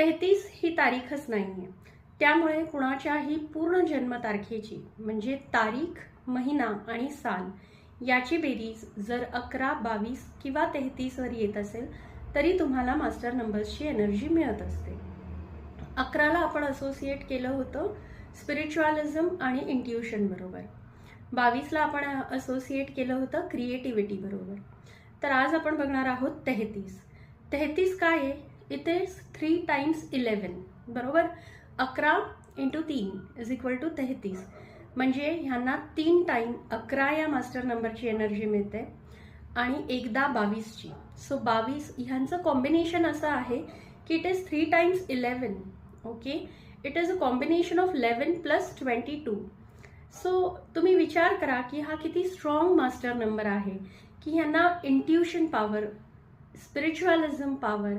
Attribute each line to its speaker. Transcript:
Speaker 1: 33 ही तारीखच नाही आहे, त्यामुळे कुणाच्याही पूर्ण जन्मतारखेची म्हणजे तारीख, महिना आणि साल याची बेरीज जर 11, 22 किंवा 33 वर येत असेल तरी तुम्हाला मास्टर नंबर्सची एनर्जी मिळत असते. 11ला आपण असोसिएट केलं होतं स्पिरिच्युअलिझम आणि इंट्युशन बरोबर. 22ला आपण असोसिएट केलं होतं क्रिएटिव्हिटी बरोबर. तर आज आपण बघणार आहोत 33. 33 काय आहे? इट इज 3 टाइम्स 11 बरोबर. 11 × 3 = 33. म्हणजे ह्यांना 3 टाइम 11 या मास्टर नंबरची एनर्जी मिळते आणि एकदा 22ची. सो 22 ह्यांचं कॉम्बिनेशन असं आहे की it is 3 times 11. Okay, it is a combination of 11 + 22. So तुम्ही विचार करा की हा किती स्ट्रॉंग मास्टर नंबर आहे की ह्यांना इंट्युशन पॉवर, स्पिरिच्युअलिझम पॉवर